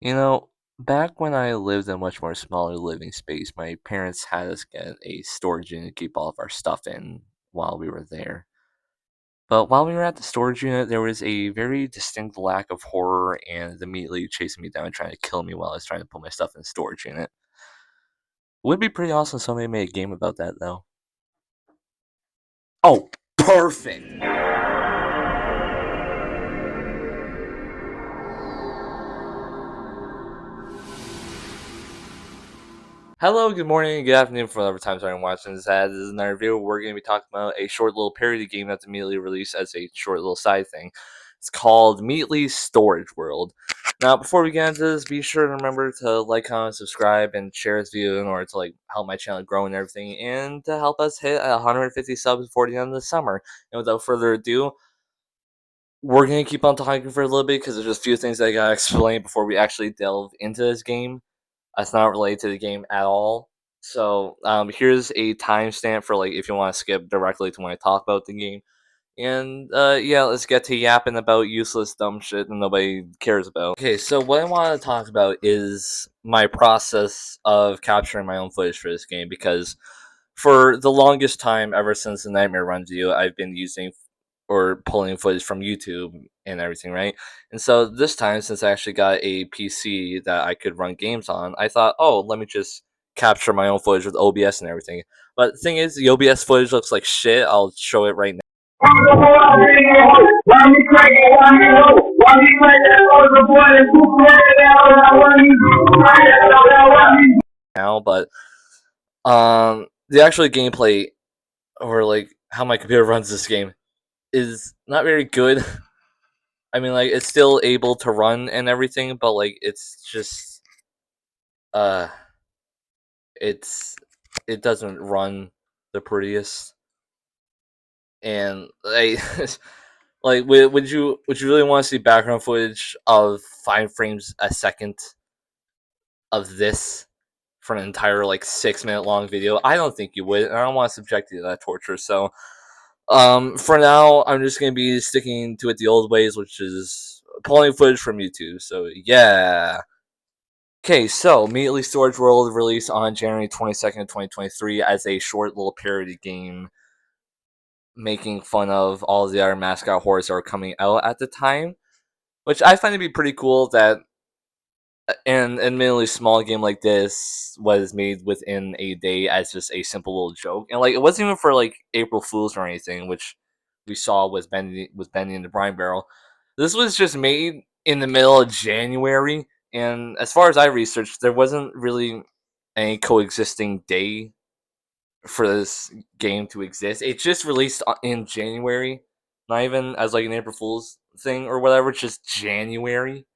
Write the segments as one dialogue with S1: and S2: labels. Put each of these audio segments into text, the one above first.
S1: You know, back when I lived in a much more smaller living space, my parents had us get a storage unit to keep all of our stuff in while we were there. But while we were at the storage unit, there was a very distinct lack of horror and immediately chasing me down and trying to kill me while I was trying to put my stuff in the storage unit. Would be pretty awesome if somebody made a game about that, though. Oh, perfect! Hello, good morning, good afternoon for whatever time I'm watching this ad. This is another video. We're going to be talking about a short little parody game that's immediately released as a short little side thing. It's called Meatly Storage World. Now, before we get into this, be sure to remember to like, comment, subscribe, and share this video in order to help my channel grow and everything, and to help us hit 150 subs before the end of the summer. And without further ado, we're going to keep on talking for a little bit because there's just a few things that I gotta explain before we actually delve into this game. That's not related to the game at all. So here's a timestamp for if you want to skip directly to when I talk about the game. And yeah, let's get to yapping about useless dumb shit that nobody cares about. Okay, so what I want to talk about is my process of capturing my own footage for this game because for the longest time, ever since the Nightmare Run video, I've been using or pulling footage from YouTube and everything, right? And so this time, since I actually got a PC that I could run games on, I thought, oh, let me just capture my own footage with OBS and everything. But the thing is, the OBS footage looks like shit. I'll show it right now. But the actual gameplay or how my computer runs this game is not very good. I mean, it's still able to run and everything, but it's just uh, it's it doesn't run the prettiest. And would you really want to see background footage of 5 frames a second of this for an entire 6 minute long video? I don't think you would, and I don't want to subject you to that torture. So for now, I'm just gonna be sticking to it the old ways, which is pulling footage from YouTube. So yeah. Okay, so Immediately Storage World released on January 22nd, 2023 as a short little parody game making fun of all the other mascot horrors that were coming out at the time, which I find to be pretty cool that an admittedly small game like this was made within a day as just a simple little joke. And it wasn't even for April Fools or anything, which we saw was Bendy and the Brine Barrel. This was just made in the middle of January, and as far as I researched, there wasn't really any coexisting day for this game to exist. It just released in January, not even as an April Fool's thing or whatever. It's just January,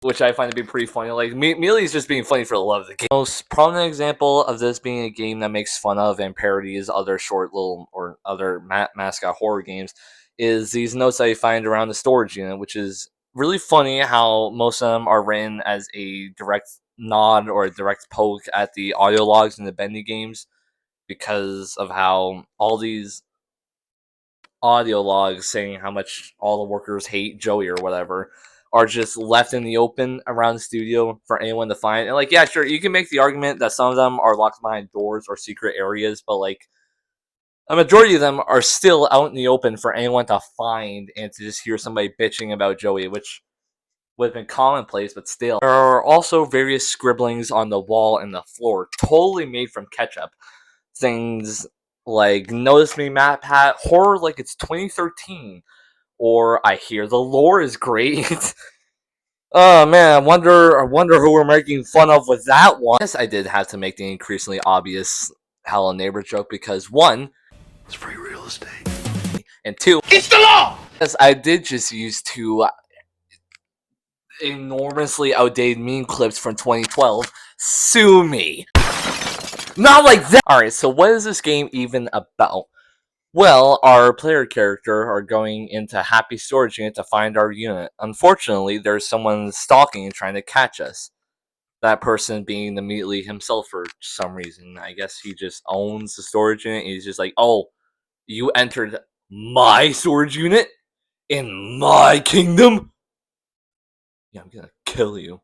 S1: which I find to be pretty funny. Mealy is just being funny for the love of the game. The most prominent example of this being a game that makes fun of and parodies other short little or other mascot horror games is these notes that you find around the storage unit, which is really funny how most of them are written as a direct nod or a direct poke at the audio logs in the Bendy games because of how all these audio logs saying how much all the workers hate Joey or whatever are just left in the open around the studio for anyone to find. And yeah, sure, you can make the argument that some of them are locked behind doors or secret areas, but a majority of them are still out in the open for anyone to find and to just hear somebody bitching about Joey, which would have been commonplace, but still. There are also various scribblings on the wall and the floor, totally made from ketchup. Things like "Notice Me, Matt Pat," horror like it's 2013, or "I hear the lore is great." Oh man, I wonder who we're making fun of with that one. Yes, I did have to make the increasingly obvious "Hello Neighbor" joke because one,
S2: It's free real estate.
S1: and two,
S2: It's the law!
S1: yes, I did just use two enormously outdated meme clips from 2012. Sue me. Not like that. Alright, so what is this game even about? Well, our player character are going into Happy Storage Unit to find our unit. Unfortunately, there's someone stalking and trying to catch us. That person being the Meatly himself for some reason. I guess he just owns the storage unit. He's just like, oh, you entered my storage unit in my kingdom? Yeah, I'm gonna kill you.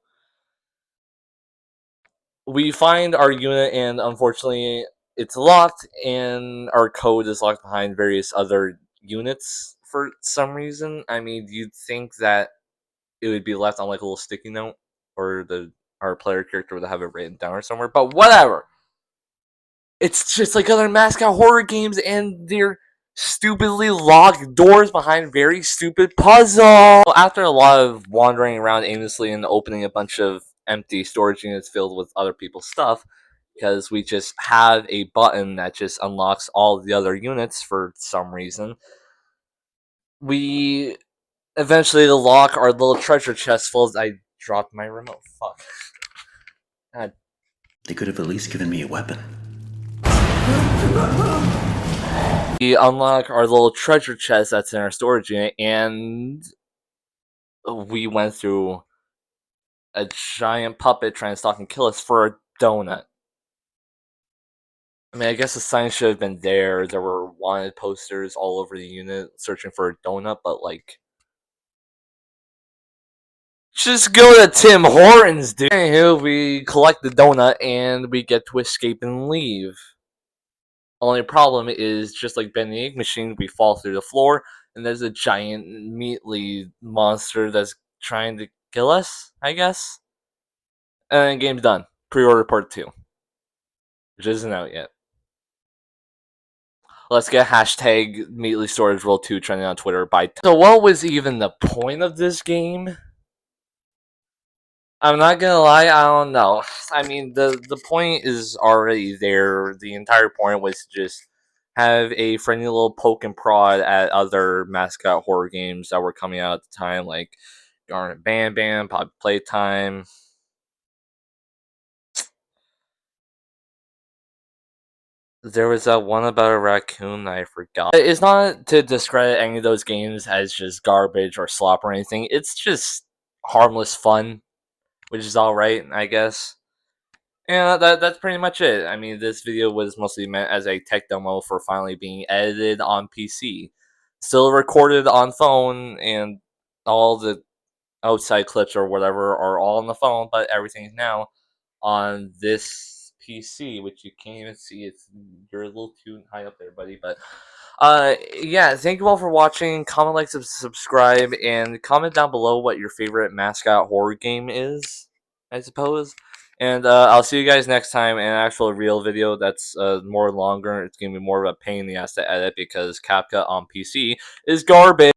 S1: We find our unit, and unfortunately, it's locked, and our code is locked behind various other units for some reason. I mean, you'd think that it would be left on like a little sticky note, or our player character would have it written down or somewhere. But whatever. It's just like other mascot horror games, and they're stupidly locked doors behind very stupid puzzles. After a lot of wandering around aimlessly and opening a bunch of empty storage units filled with other people's stuff, because we just have a button that just unlocks all the other units for some reason, we eventually lock our little treasure chest full of. I dropped my remote. Fuck. God.
S2: They could have at least given me a weapon.
S1: We unlock our little treasure chest that's in our storage unit, and we went through a giant puppet trying to stalk and kill us for a donut. I mean, I guess the sign should have been there. There were wanted posters all over the unit searching for a donut, but like, just go to Tim Hortons, dude. Anywho, we collect the donut and we get to escape and leave. Only problem is, just like Bendy Egg Machine, we fall through the floor, and there's a giant meatly monster that's trying to kill us, I guess. And then game's done. Pre-order part 2, which isn't out yet. Let's get hashtag Meatly Storage Roll 2 trending on Twitter by. So what was even the point of this game? I'm not gonna lie, I don't know. I mean, the point is already there. The entire point was to just have a friendly little poke and prod at other mascot horror games that were coming out at the time, like Garnet Bam Bam, Pop Playtime. There was that one about a raccoon that I forgot. It's not to discredit any of those games as just garbage or slop or anything. It's just harmless fun, which is alright, I guess. And that's pretty much it. I mean, this video was mostly meant as a tech demo for finally being edited on PC. Still recorded on phone, and all the outside clips or whatever are all on the phone, but everything's now on this PC, which you can't even see. You're a little too high up there, buddy. But yeah, thank you all for watching. Comment, like, subscribe, and comment down below what your favorite mascot horror game is, I suppose. And I'll see you guys next time in an actual real video that's more longer. It's gonna be more of a pain in the ass to edit because CapCut on PC is garbage.